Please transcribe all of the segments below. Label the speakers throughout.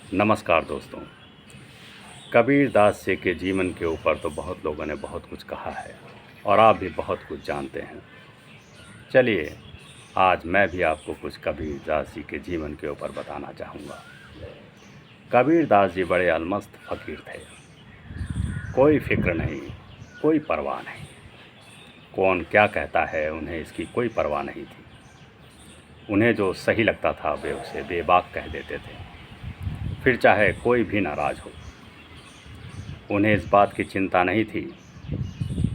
Speaker 1: नमस्कार दोस्तों। कबीर दास जी के जीवन के ऊपर तो बहुत लोगों ने बहुत कुछ कहा है और आप भी बहुत कुछ जानते हैं। चलिए आज मैं भी आपको कुछ कबीर दास जी के जीवन के ऊपर बताना चाहूँगा। कबीर दास जी बड़े अलमस्त फ़कीर थे। कोई फ़िक्र नहीं, कोई परवाह नहीं। कौन क्या कहता है उन्हें इसकी कोई परवाह नहीं थी। उन्हें जो सही लगता था वे उसे बेबाक कह देते थे, फिर चाहे कोई भी नाराज़ हो। उन्हें इस बात की चिंता नहीं थी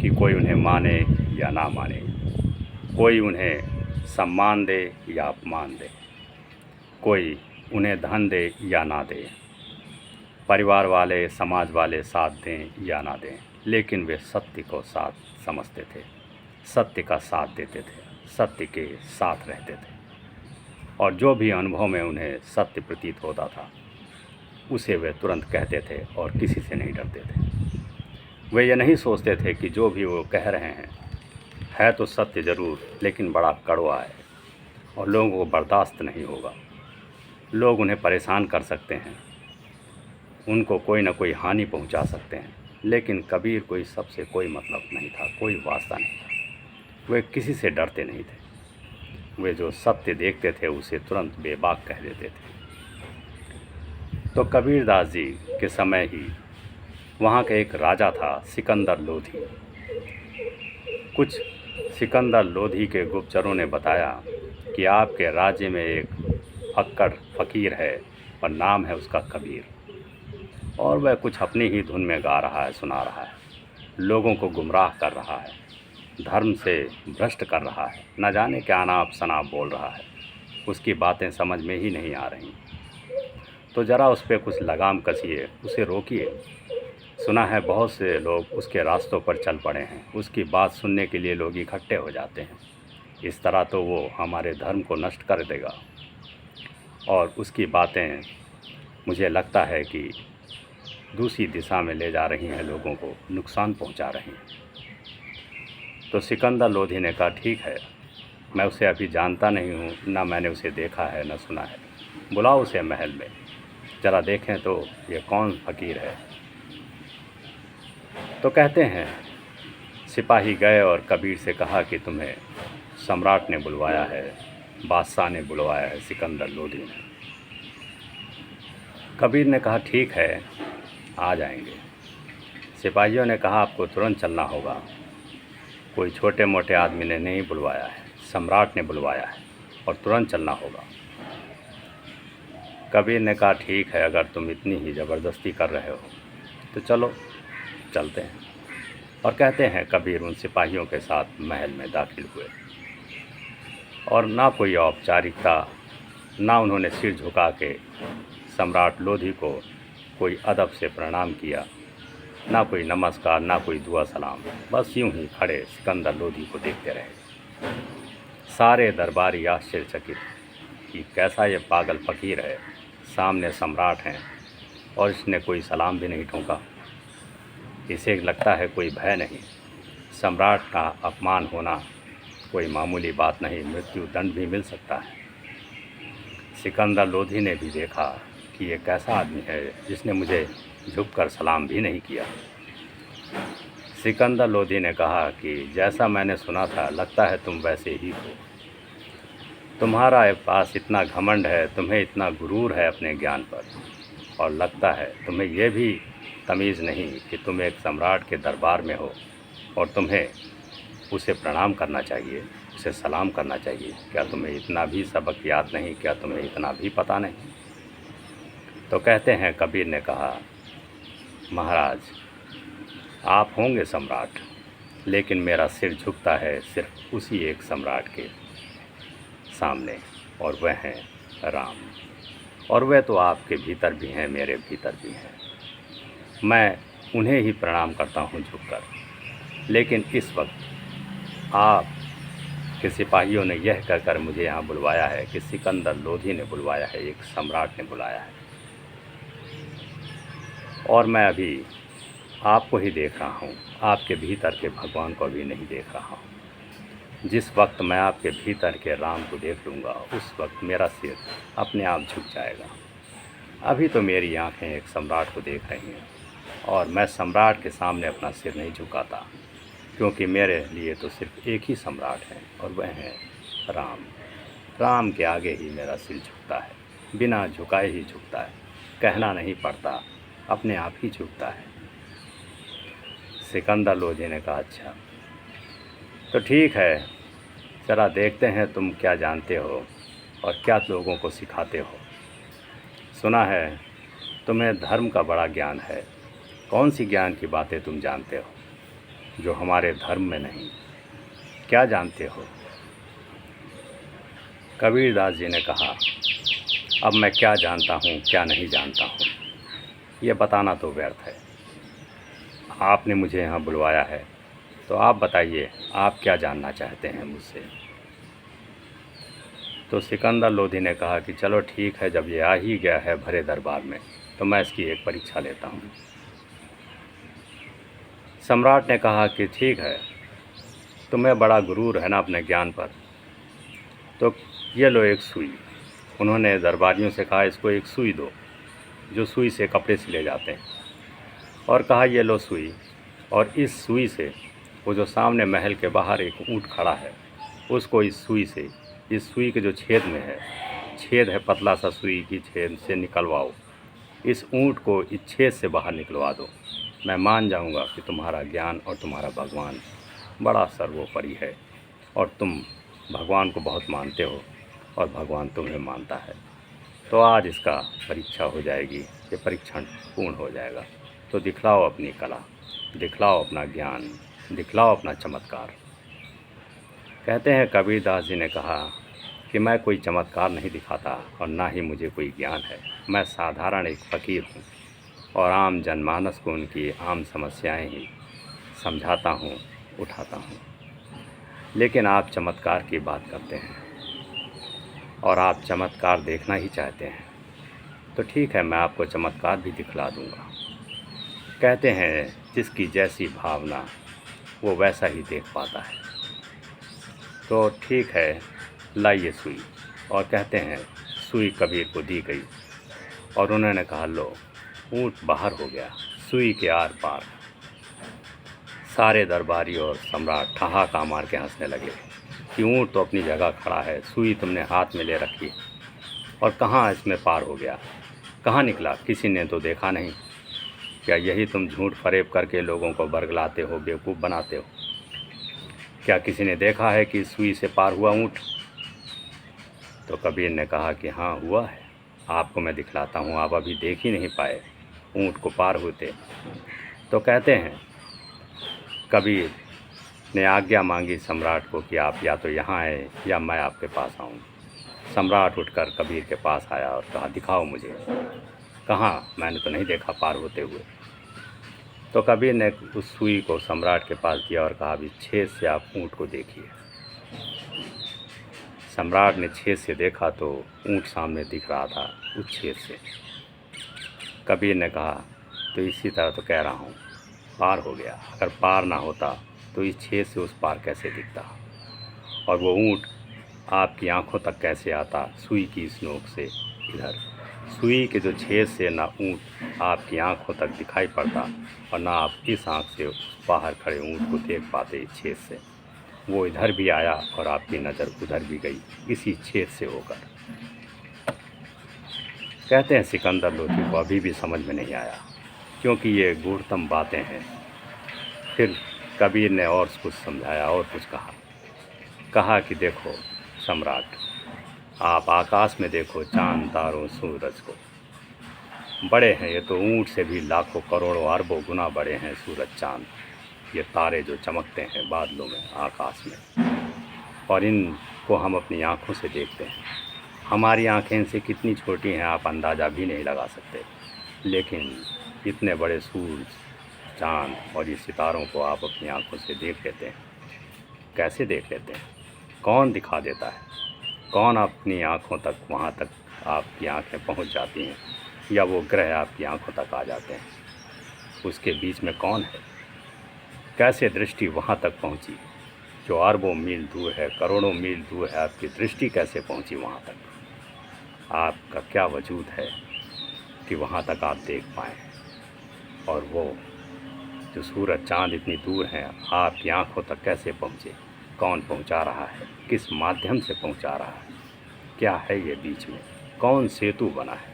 Speaker 1: कि कोई उन्हें माने या ना माने, कोई उन्हें सम्मान दे या अपमान दे, कोई उन्हें धन दे या ना दे, परिवार वाले समाज वाले साथ दें या ना दें, लेकिन वे सत्य को साथ समझते थे, सत्य का साथ देते थे, सत्य के साथ रहते थे और जो भी अनुभव में उन्हें सत्य प्रतीत होता था उसे वे तुरंत कहते थे और किसी से नहीं डरते थे। वे ये नहीं सोचते थे कि जो भी वो कह रहे हैं है तो सत्य ज़रूर, लेकिन बड़ा कड़वा है और लोगों को बर्दाश्त नहीं होगा। लोग उन्हें परेशान कर सकते हैं, उनको कोई ना कोई हानि पहुंचा सकते हैं, लेकिन कबीर को इस सब से कोई मतलब नहीं था, कोई वास्ता नहीं था। वे किसी से डरते नहीं थे। वे जो सत्य देखते थे उसे तुरंत बेबाक कह देते थे। तो कबीर दास जी के समय ही वहाँ के एक राजा था सिकंदर लोधी। कुछ सिकंदर लोधी के गुप्तचरों ने बताया कि आपके राज्य में एक अक्कड़ फ़कीर है और नाम है उसका कबीर, और वह कुछ अपनी ही धुन में गा रहा है, सुना रहा है, लोगों को गुमराह कर रहा है, धर्म से भ्रष्ट कर रहा है, न जाने क्या अनाप शनाप बोल रहा है, उसकी बातें समझ में ही नहीं आ रही। तो ज़रा उस पर कुछ लगाम कसिए, उसे रोकिए। सुना है बहुत से लोग उसके रास्तों पर चल पड़े हैं, उसकी बात सुनने के लिए लोग इकट्ठे हो जाते हैं। इस तरह तो वो हमारे धर्म को नष्ट कर देगा और उसकी बातें मुझे लगता है कि दूसरी दिशा में ले जा रही हैं, लोगों को नुकसान पहुंचा रही हैं। तो सिकंदर लोधी ने कहा ठीक है, मैं उसे अभी जानता नहीं हूँ, ना मैंने उसे देखा है न सुना है, बुलाओ उसे महल में, ज़रा देखें तो ये कौन फ़कीर है। तो कहते हैं सिपाही गए और कबीर से कहा कि तुम्हें सम्राट ने बुलवाया है, बादशाह ने बुलवाया है, सिकंदर लोधी ने। कबीर ने कहा ठीक है, आ जाएंगे। सिपाहियों ने कहा आपको तुरंत चलना होगा, कोई छोटे मोटे आदमी ने नहीं बुलवाया है, सम्राट ने बुलवाया है और तुरंत चलना होगा। कबीर ने कहा ठीक है, अगर तुम इतनी ही ज़बरदस्ती कर रहे हो तो चलो चलते हैं। और कहते हैं कबीर उन सिपाहियों के साथ महल में दाखिल हुए और ना कोई औपचारिकता, ना उन्होंने सिर झुका के सम्राट लोधी को कोई अदब से प्रणाम किया, ना कोई नमस्कार, ना कोई दुआ सलाम, बस यूं ही खड़े सिकंदर लोधी को देखते रहे। सारे दरबारी आश्चर्यचकित कि कैसा ये पागल फ़कीर है, सामने सम्राट हैं और इसने कोई सलाम भी नहीं ठोका। इसे लगता है कोई भय नहीं, सम्राट का अपमान होना कोई मामूली बात नहीं, मृत्यु दंड भी मिल सकता है। सिकंदर लोधी ने भी देखा कि ये कैसा आदमी है जिसने मुझे झुककर सलाम भी नहीं किया। सिकंदर लोधी ने कहा कि जैसा मैंने सुना था लगता है तुम वैसे ही हो, तुम्हारा पास इतना घमंड है, तुम्हें इतना गुरूर है अपने ज्ञान पर, और लगता है तुम्हें यह भी तमीज़ नहीं कि तुम एक सम्राट के दरबार में हो और तुम्हें उसे प्रणाम करना चाहिए, उसे सलाम करना चाहिए। क्या तुम्हें इतना भी सबक याद नहीं? क्या तुम्हें इतना भी पता नहीं? तो कहते हैं कबीर ने कहा महाराज आप होंगे सम्राट, लेकिन मेरा सिर झुकता है सिर्फ उसी एक सम्राट के सामने, और वह हैं राम, और वह तो आपके भीतर भी हैं, मेरे भीतर भी हैं। मैं उन्हें ही प्रणाम करता हूँ झुककर, लेकिन इस वक्त आप के सिपाहियों ने यह कहकर मुझे यहाँ बुलवाया है कि सिकंदर लोधी ने बुलवाया है, एक सम्राट ने बुलाया है, और मैं अभी आपको ही देख रहा हूँ, आपके भीतर के भगवान को भी नहीं देख रहा हूँ। जिस वक्त मैं आपके भीतर के राम को देख लूँगा उस वक्त मेरा सिर अपने आप झुक जाएगा। अभी तो मेरी आंखें एक सम्राट को देख रही हैं और मैं सम्राट के सामने अपना सिर नहीं झुकाता, क्योंकि मेरे लिए तो सिर्फ एक ही सम्राट है और वह है राम। राम के आगे ही मेरा सिर झुकता है, बिना झुकाए ही झुकता है, कहना नहीं पड़ता, अपने आप ही झुकता है। सिकंदर लोधी ने कहा, अच्छा तो ठीक है, ज़रा देखते हैं तुम क्या जानते हो और क्या लोगों को सिखाते हो। सुना है तुम्हें धर्म का बड़ा ज्ञान है। कौन सी ज्ञान की बातें तुम जानते हो जो हमारे धर्म में नहीं? क्या जानते हो? कबीरदास जी ने कहा, अब मैं क्या जानता हूँ क्या नहीं जानता हूँ, ये बताना तो व्यर्थ है। आपने मुझे यहाँ बुलवाया है तो आप बताइए, आप क्या जानना चाहते हैं मुझसे। तो सिकंदर लोधी ने कहा कि चलो ठीक है, जब ये आ ही गया है भरे दरबार में तो मैं इसकी एक परीक्षा लेता हूँ। सम्राट ने कहा कि ठीक है, तुम्हें बड़ा गुरूर है ना अपने ज्ञान पर, तो ये लो एक सुई। उन्होंने दरबारियों से कहा, इसको एक सुई दो, जो सुई से कपड़े सिले जाते हैं, और कहा ये लो सुई, और इस सुई से वो जो सामने महल के बाहर एक ऊँट खड़ा है उसको इस सुई के जो छेद में है, छेद है पतला सा, सुई की छेद से निकलवाओ। इस ऊँट को इस छेद से बाहर निकलवा दो। मैं मान जाऊंगा कि तुम्हारा ज्ञान और तुम्हारा भगवान बड़ा सर्वोपरि है और तुम भगवान को बहुत मानते हो और भगवान तुम्हें मानता है। तो आज इसका परीक्षा हो जाएगी, ये परीक्षण पूर्ण हो जाएगा। तो दिखलाओ अपनी कला, दिखलाओ अपना ज्ञान, दिखलाओ अपना चमत्कार। कहते हैं कबीरदास जी ने कहा कि मैं कोई चमत्कार नहीं दिखाता और ना ही मुझे कोई ज्ञान है। मैं साधारण एक फ़कीर हूँ और आम जनमानस को उनकी आम समस्याएं ही समझाता हूँ, उठाता हूँ। लेकिन आप चमत्कार की बात करते हैं और आप चमत्कार देखना ही चाहते हैं, तो ठीक है, मैं आपको चमत्कार भी दिखला दूँगा। कहते हैं जिसकी जैसी भावना वो वैसा ही देख पाता है। तो ठीक है, लाइए सुई। और कहते हैं सुई कबीर को दी गई और उन्होंने कहा, लो ऊँट बाहर हो गया सुई के आर पार। सारे दरबारी और सम्राट ठहाका मार के हंसने लगे कि ऊँट तो अपनी जगह खड़ा है, सुई तुमने हाथ में ले रखी और कहाँ इसमें पार हो गया, कहाँ निकला, किसी ने तो देखा नहीं। क्या यही तुम झूठ फरेब करके लोगों को बरगलाते हो, बेवकूफ़ बनाते हो? क्या किसी ने देखा है कि सुई से पार हुआ ऊँट? तो कबीर ने कहा कि हाँ हुआ है, आपको मैं दिखलाता हूँ, आप अभी देख ही नहीं पाए ऊँट को पार होते। तो कहते हैं कबीर ने आज्ञा मांगी सम्राट को कि आप या तो यहाँ आए या मैं आपके पास आऊँ। सम्राट उठकर कबीर के पास आया और कहा, दिखाओ मुझे। कहाँ, मैंने तो नहीं देखा पार होते हुए। तो कबीर ने उस सुई को सम्राट के पास दिया और कहा, अभी छेद से आप ऊँट को देखिए। सम्राट ने छेद से देखा तो ऊँट सामने दिख रहा था उस छेद से। कबीर ने कहा, तो इसी तरह तो कह रहा हूँ, पार हो गया। अगर पार ना होता तो इस छेद से उस पार कैसे दिखता, और वो ऊँट आपकी आंखों तक कैसे आता सुई की इस नोक से इधर। सुई के जो छेद से ना ऊँट आपकी आंखों तक दिखाई पड़ता और ना आप इस आँख से बाहर खड़े ऊँट को देख पाते इस छेद से। वो इधर भी आया और आपकी नज़र उधर भी गई इसी छेद से होकर। कहते हैं सिकंदर लोधी को अभी भी समझ में नहीं आया, क्योंकि ये गूढ़तम बातें हैं। फिर कबीर ने और कुछ समझाया और कुछ कहा कि देखो सम्राट, आप आकाश में देखो चांद तारों सूरज को, बड़े हैं ये तो ऊँट से भी लाखों करोड़ों अरबों गुना बड़े हैं सूरज चांद, ये तारे जो चमकते हैं बादलों में आकाश में, और इनको हम अपनी आँखों से देखते हैं। हमारी आँखें इनसे कितनी छोटी हैं आप अंदाज़ा भी नहीं लगा सकते, लेकिन इतने बड़े सूरज चाँद और ये सितारों को आप अपनी आँखों से देख लेते हैं। कैसे देख लेते हैं? कौन दिखा देता है? कौन अपनी आँखों तक, वहाँ तक आपकी आँखें पहुँच जाती हैं, या वो ग्रह आपकी आँखों तक आ जाते हैं? उसके बीच में कौन है? कैसे दृष्टि वहाँ तक पहुँची जो अरबों मील दूर है, करोड़ों मील दूर है? आपकी दृष्टि कैसे पहुँची वहाँ तक? आपका क्या वजूद है? कि वहाँ तक आप देख पाएँ। और वो जो सूरज चाँद इतनी दूर हैं, आपकी आँखों तक कैसे पहुँचे, कौन पहुँचा रहा है, किस माध्यम से पहुँचा रहा है, क्या है ये बीच में, कौन सेतु बना है।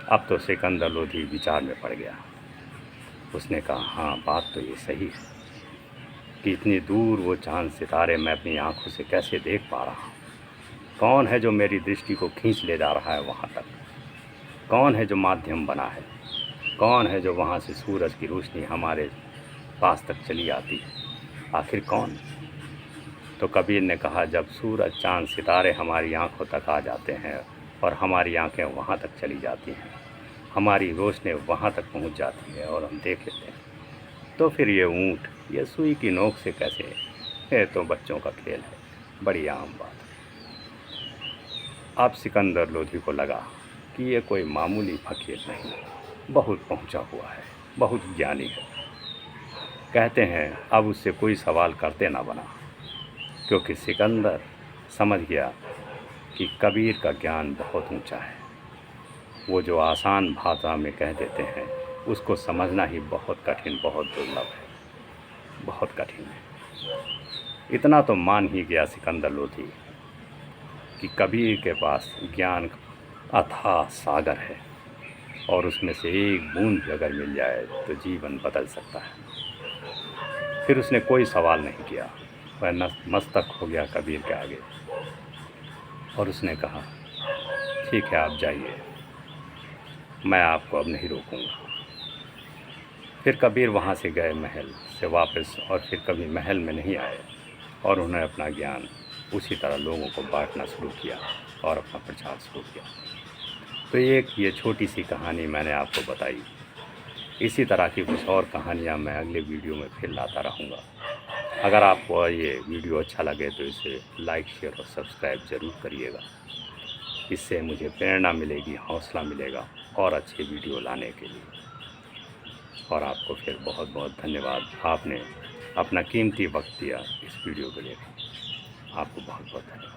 Speaker 1: अब तो सिकंदर लोधी विचार में पड़ गया। उसने कहा, हाँ बात तो ये सही है कि इतनी दूर वो चाँद सितारे मैं अपनी आँखों से कैसे देख पा रहा हूँ। कौन है जो मेरी दृष्टि को खींच ले जा रहा है वहाँ तक, कौन है जो माध्यम बना है, कौन है जो वहाँ से सूरज की रोशनी हमारे पास तक चली आती है, आखिर कौन। तो कबीर ने कहा, जब सूरज चाँद सितारे हमारी आँखों तक आ जाते हैं और हमारी आँखें वहाँ तक चली जाती हैं, हमारी रोशनी वहाँ तक पहुँच जाती है और हम देख लेते हैं, तो फिर ये ऊँट ये सुई की नोक से कैसे, ये तो बच्चों का खेल है, बड़ी आम बात है। अब सिकंदर लोधी को लगा कि ये कोई मामूली फकीर नहीं, बहुत पहुँचा हुआ है, बहुत ज्ञानी है। कहते हैं अब उससे कोई सवाल करते ना बना, क्योंकि सिकंदर समझ गया कि कबीर का ज्ञान बहुत ऊंचा है। वो जो आसान भाषा में कह देते हैं उसको समझना ही बहुत कठिन, बहुत दुर्लभ है, बहुत कठिन है। इतना तो मान ही गया सिकंदर लोधी कि कबीर के पास ज्ञान अथाह सागर है और उसमें से एक बूंद भी अगर मिल जाए तो जीवन बदल सकता है। फिर उसने कोई सवाल नहीं किया, वह मस्तक हो गया कबीर के आगे और उसने कहा, ठीक है आप जाइए, मैं आपको अब नहीं रोकूंगा। फिर कबीर वहाँ से गए महल से वापस और फिर कभी महल में नहीं आए और उन्होंने अपना ज्ञान उसी तरह लोगों को बांटना शुरू किया और अपना प्रचार शुरू किया। तो ये छोटी सी कहानी मैंने आपको बताई। इसी तरह की कुछ और कहानियाँ मैं अगले वीडियो में फिर लाता रहूँगा। अगर आपको ये वीडियो अच्छा लगे तो इसे लाइक, शेयर और सब्सक्राइब ज़रूर करिएगा। इससे मुझे प्रेरणा मिलेगी, हौसला मिलेगा और अच्छे वीडियो लाने के लिए। और आपको फिर बहुत बहुत धन्यवाद, आपने अपना कीमती वक्त दिया इस वीडियो के लिए। आपको बहुत बहुत धन्यवाद।